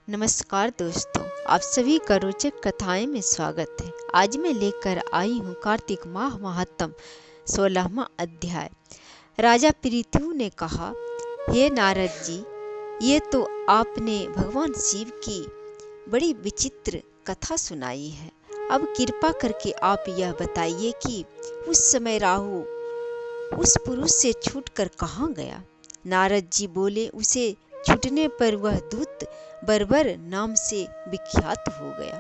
नमस्कार दोस्तों, आप सभी का रोचक कथाएं में स्वागत है। आज मैं लेकर आई हूँ कार्तिक माह महात्म 16वां अध्याय। राजा पृथु ने कहा, हे नारद जी, ये तो आपने भगवान शिव की बड़ी विचित्र कथा सुनाई है। अब कृपा करके आप यह बताइए कि उस समय राहु उस पुरुष से छूटकर कहाँ गया। नारद जी बोले, उसे छूटने पर वह दूत बर्बर नाम से विख्यात हो गया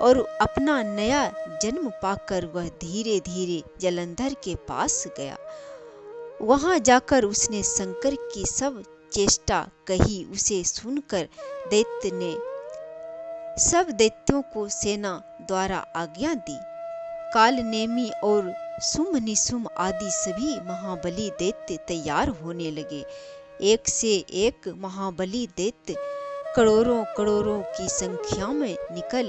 और अपना नया जन्म पाकर वह धीरे धीरे जलंधर के पास गया। वहां जाकर उसने शंकर की सब चेष्टा कही। उसे सुनकर दैत्य ने सब दैत्यों को सेना द्वारा आज्ञा दी। काल नेमी और शुंभ निशुंभ आदि सभी महाबली दैत्य तैयार होने लगे। एक से एक महाबली दैत्य करोड़ों करोड़ों की संख्या में निकल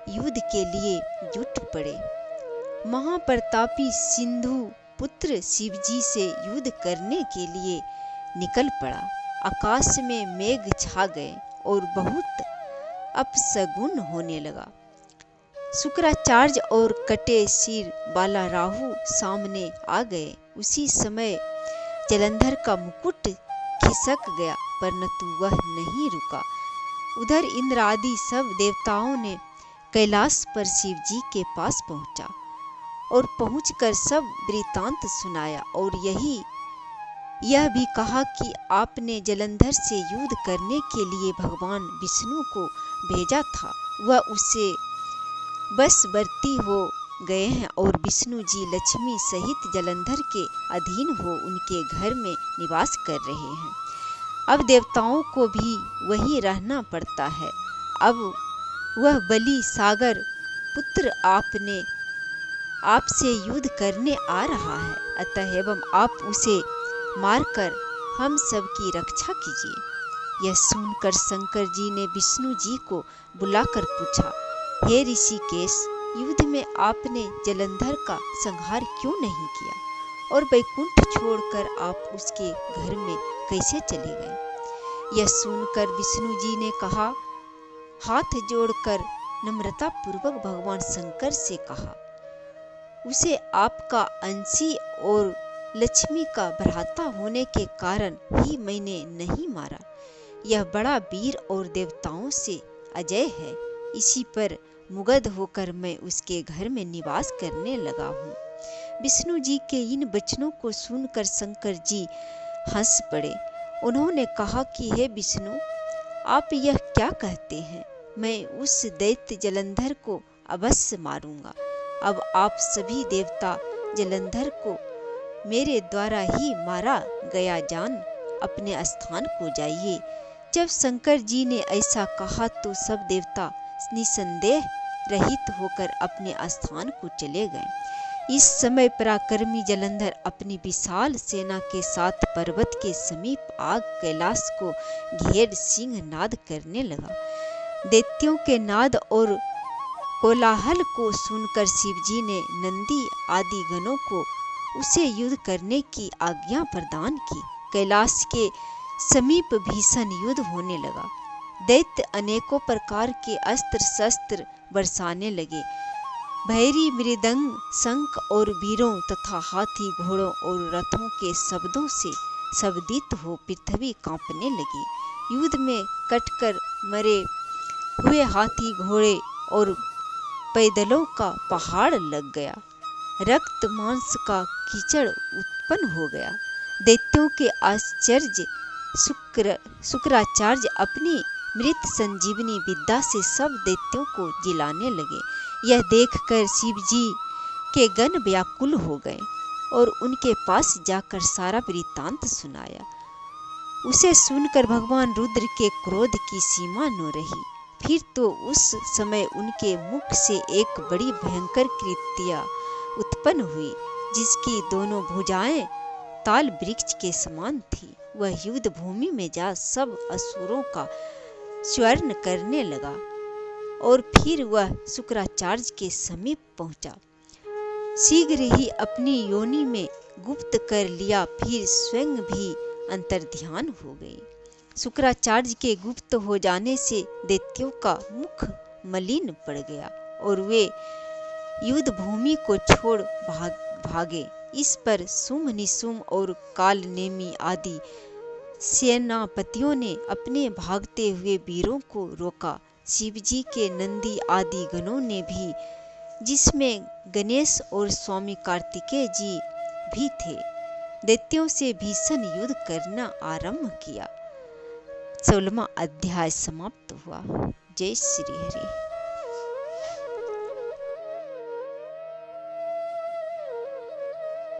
युद्ध के लिए जुट पड़े। महाप्रतापी सिंधु पुत्र शिवजी से युद्ध करने के लिए निकल पड़ा। आकाश में मेघ छा गए और बहुत अपशगुन होने लगा। शुक्राचार्य और कटे सिर वाला राहु सामने आ गए। उसी समय जलंधर का मुकुट खिसक गया, परंतु वह नहीं रुका। उधर इंद्र आदि सब देवताओं ने कैलाश पर शिव जी के पास पहुंचा और पहुंचकर सब वृत्तांत सुनाया और यह भी कहा कि आपने जलंधर से युद्ध करने के लिए भगवान विष्णु को भेजा था। वह उसे बशवर्ती हो गए हैं और विष्णु जी लक्ष्मी सहित जलंधर के अधीन हो उनके घर में निवास कर रहे हैं। अब देवताओं को भी वही रहना पड़ता है। अब वह बलि सागर पुत्र आपसे युद्ध करने आ रहा है, अतः एवं आप उसे मारकर हम सब की रक्षा कीजिए। यह सुनकर शंकर जी ने विष्णु जी को बुलाकर पूछा, हे ऋषिकेश, युद्ध में आपने जलंधर का संहार क्यों नहीं किया और वैकुंठ छोड़कर आप उसके घर में कैसे चले गए। यह सुनकर विष्णु जी ने कहा, हाथ जोड़कर नम्रता पूर्वक भगवान शंकर से कहा, उसे आपका अंशी और लक्ष्मी का भ्राता होने के कारण ही मैंने नहीं मारा। यह बड़ा वीर और देवताओं से अजय है। इसी पर मुग्ध होकर मैं उसके घर में निवास करने लगा हूँ। विष्णु जी के इन वचनों को सुनकर शंकर जी हंस पड़े। उन्होंने कहा कि हे विष्णु, आप यह क्या कहते हैं? मैं उस दैत्य जलंधर को अवश्य मारूंगा। अब आप सभी देवता जलंधर को मेरे द्वारा ही मारा गया जान अपने स्थान को जाइए। जब शंकर जी ने ऐसा कहा तो सब देवता निसंदेह रहित होकर अपने स्थान को चले गए। इस समय पराक्रमी जलंधर अपनी विशाल सेना के साथ पर्वत के समीप आग कैलाश को घेर सिंह नाद करने लगा। दैत्यों के नाद और कोलाहल को सुनकर शिवजी ने नंदी आदि गणों को उसे युद्ध करने की आज्ञा प्रदान की। कैलाश के समीप भीषण युद्ध होने लगा। दैत्य अनेकों प्रकार के अस्त्र शस्त्र बरसाने लगे। भैरी मृदंग शंख और वीरों तथा हाथी घोड़ों और रथों के शब्दों से शब्दित हो पृथ्वी कांपने लगी। युद्ध में कटकर मरे हुए हाथी घोड़े और पैदलों का पहाड़ लग गया। रक्त मांस का कीचड़ उत्पन्न हो गया। दैत्यों के आश्चर्य शुक्राचार्य अपनी मृत संजीवनी विद्या से सब दैत्यों को जिलाने लगे। यह देखकर शिव जी के गण व्याकुल हो गए और उनके पास जाकर सारा वृत्तांत सुनाया। उसे सुनकर भगवान रुद्र के क्रोध की सीमा न रही। फिर तो उस समय उनके मुख से एक बड़ी भयंकर कृत्या उत्पन्न हुई, जिसकी दोनों भुजाएं ताल वृक्ष के समान थी। वह युद्ध भूमि में जा सब असुरों का स्वर्ण करने लगा और फिर वह शुक्राचार्य के समीप पहुंचा। शीघ्र ही अपनी योनि में गुप्त कर लिया, फिर स्वयं भी अंतर्ध्यान हो गई। शुक्राचार्य के गुप्त हो जाने से दैत्यों का मुख मलिन पड़ गया और वे युद्ध भूमि को छोड़ भागे। इस पर सुम निशुम और काल नेमी आदि सेनापतियों ने अपने भागते हुए वीरों को रोका। शिवजी के नंदी आदि गणों ने भी, जिसमें गणेश और स्वामी कार्तिकेय जी भी थे, दैत्यों से भीषण युद्ध करना आरंभ किया। 16वां अध्याय समाप्त हुआ। जय श्री हरि।